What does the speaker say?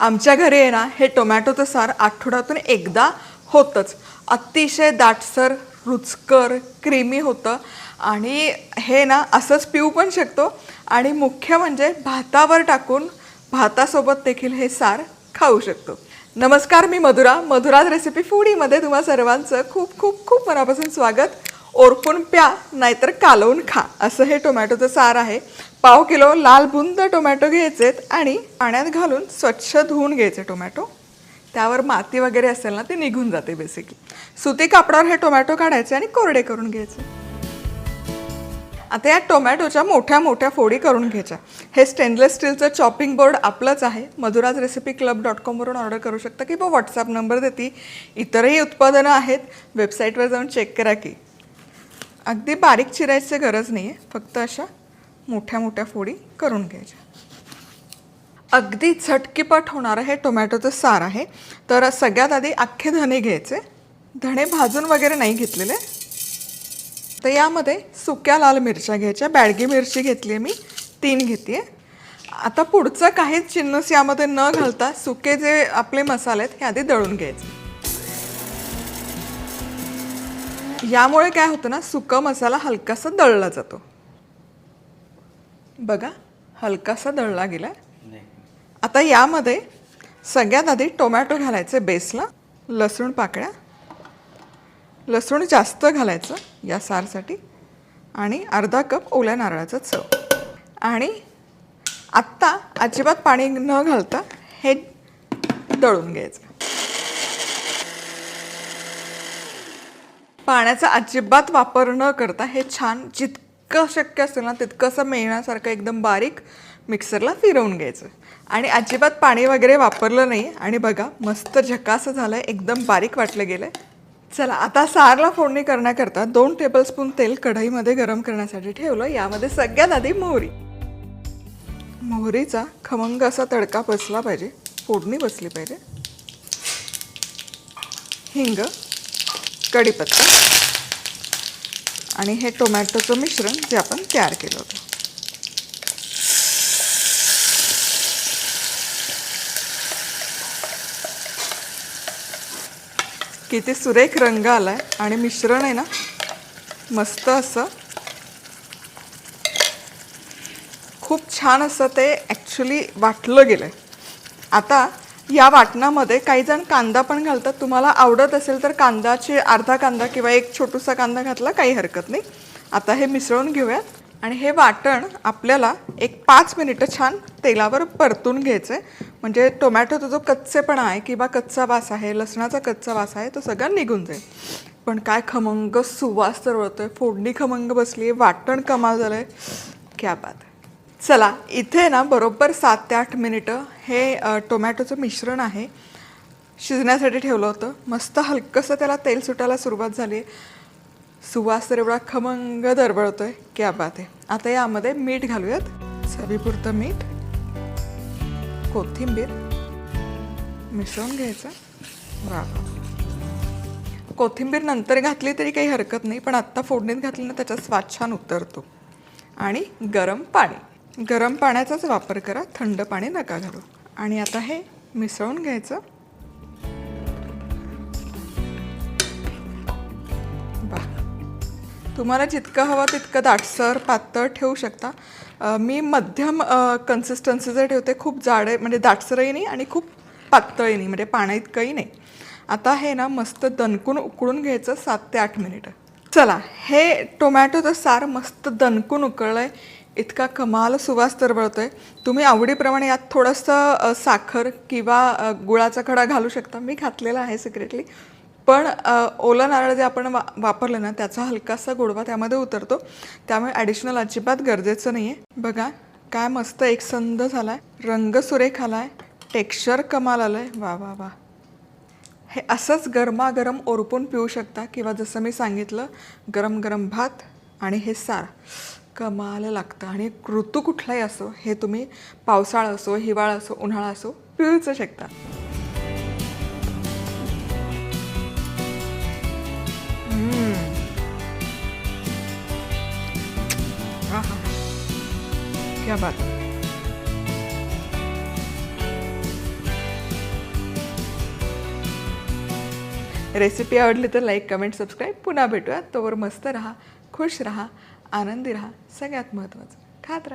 आमच्या घरी आहे ना हे टोमॅटोचं सार आठवड्यातून एकदा होतंच. अतिशय दाटसर, रुचकर, क्रीमी होतं आणि हे ना असंच पिऊ पण शकतो आणि मुख्य म्हणजे भातावर टाकून भातासोबत देखील हे सार खाऊ शकतो. नमस्कार, मी मधुराज रेसिपी फूडीमध्ये तुम्हा सर्वांचं खूप खूप खूप मनापासून स्वागत. ओरपून प्या नाहीतर कालवून खा असं हे टोमॅटोचं सार आहे. 1/2 किलो लाल बुंद टोमॅटो घ्यायचेत आणि पाण्यात घालून स्वच्छ धुवून घ्यायचे टोमॅटो. त्यावर माती वगैरे असेल ना ती निघून जाते बेसिकली. सुती कापडावर हे टोमॅटो काढायचे आणि कोरडे करून घ्यायचे. आता या टोमॅटोच्या मोठ्या मोठ्या फोडी करून घ्यायच्या. हे स्टेनलेस स्टीलचं चॉपिंग बोर्ड आपलंच आहे. madhurazrecipeclub.com वरून ऑर्डर करू शकता किंवा व्हॉट्सअप नंबर देते. इतरही उत्पादनं आहेत, वेबसाईटवर जाऊन चेक करा की. अगदी बारीक चिरायची गरज नाही आहे, फक्त अशा मोठ्या मोठ्या फोडी करून घ्यायच्या. अगदी झटकीपट होणारं हे टोमॅटोचं सार आहे. तर सगळ्यात आधी अख्खे धणे घ्यायचे. धणे भाजून वगैरे नाही घेतलेले. तर यामध्ये सुक्या लाल मिरच्या घ्यायच्या. बॅडगी मिरची घेतली आहे मी, 3 घेते आहे. आता पुढचं काहीच जिन्नस यामध्ये न घालता सुके जे आपले मसाले आहेत हे आधी दळून घ्यायचे. यामुळे काय होतं ना, सुका मसाला हलकासा दळला जातो. बघा, हलकासा दळला गेला. आता यामध्ये सगळ्यात आधी टोमॅटो घालायचे बेसला. लसूण पाकळ्या, लसूण जास्त घालायचं या सारसाठी, आणि अर्धा कप ओल्या नारळाचं चव. आणि आत्ता अजिबात पाणी न घालता हे दळून घ्यायचं. पाण्याचा अजिबात वापर न करता हे छान जितकं शक्य असेल ना तितकंसं मेळण्यासारखं एकदम बारीक मिक्सरला फिरवून घ्यायचं. आणि अजिबात पाणी वगैरे वापरलं नाही. आणि बघा, मस्त झकासं झालं आहे, एकदम बारीक वाटलं गेलं आहे. चला, आता सारला फोडणी करण्याकरता 2 टेबलस्पून तेल कढईमध्ये गरम करण्यासाठी ठेवलं. यामध्ये सगळ्यात आधी मोहरीचा खमंग असा तडका बसला पाहिजे, फोडणी बसली पाहिजे. हिंग, कढीपत्ता आणि हे टोमॅटोचं मिश्रण जे आपण तयार केलं होतं. किती सुरेख रंग आलाय आणि मिश्रण आहे ना मस्त असं खूप छान असं ते ॲक्च्युली वाटलं गेलं आहे. आता या वाटणामध्ये काही जण कांदा पण घालतात. तुम्हाला आवडत असेल तर कांदाचे अर्धा कांदा किंवा एक छोटूसा कांदा घातला काही हरकत नाही. आता हे मिसळून घेऊयात आणि हे वाटण आपल्याला एक 5 मिनिटं छान तेलावर परतून घ्यायचं आहे. म्हणजे टोमॅटोचा जो कच्चेपणा आहे किंवा कच्चा वास आहे, लसणाचा कच्चा वास आहे, तो सगळा निघून जाईल. पण काय खमंग सुवास तरवळतोय, फोडणी खमंग बसली आहे, वाटण कमाल झालं आहे, क्या बात. चला, इथे ना बरोबर 7 ते 8 मिनिटं हे टोमॅटोचं मिश्रण आहे शिजण्यासाठी ठेवलं होतं. मस्त हलकंसं त्याला तेल सुटायला सुरुवात झाली आहे. सुवास तर एवढा खमंग दरवळतोय, क्या बात आहे. आता यामध्ये मीठ घालूयात, चवीपुरतं मीठ, कोथिंबीर मिसळून घ्यायचं. वा, कोथिंबीर नंतर घातली तरी काही हरकत नाही, पण आत्ता फोडणीत घातली ना त्याचा स्वाद छान उतरतो. आणि गरम पाणी, गरम पाण्याचाच वापर करा, थंड पाणी नका घालू. आणि आता हे मिसळून घ्यायचं. तुम्हाला जितकं हवं तितकं दाटसर पातळ ठेवू शकता. मी मध्यम कन्सिस्टन्सीचं ठेवते. खूप जाड आहे म्हणजे दाटसरही नाही आणि खूप पातळही नाही, म्हणजे पाण्या इतकंही नाही. आता हे ना मस्त दणकून उकळून घ्यायचं 7 ते 8 मिनिटं. चला, हे टोमॅटोचं सार मस्त दणकून उकळलं आहे. इतका कमाल सुवास तरवळतोय. तुम्ही आवडीप्रमाणे यात थोडंसं साखर किंवा गुळाचा खडा घालू शकता. मी घातलेला आहे सिक्रेटली. पण ओलं नारळ जे आपण वापरलं ना त्याचा हलकासा गोडवा त्यामध्ये उतरतो, त्यामुळे ॲडिशनल अजिबात गरजेचं नाही आहे. बघा, काय मस्त एकसंध झाला आहे, रंग सुरेख आला आहे, टेक्स्चर कमाल आलं आहे. वा वा वा. हे असंच गरमागरम ओरपून पिऊ शकता किंवा जसं मी सांगितलं गरम गरम भात आणि हे सार कमाल लागतं. आणि ऋतू कुठलाही असो, हे तुम्ही पावसाळा असो, हिवाळा असो, उन्हाळा असो, पिऊच शकता. क्या बात. रेसिपी आवडली तर लाईक कमेंट सबस्क्राईब. पुन्हा भेटूया. तोवर मस्त राहा, खुश राहा, आनंदी राहा. सगळ्यात महत्त्वाचं खात राहा.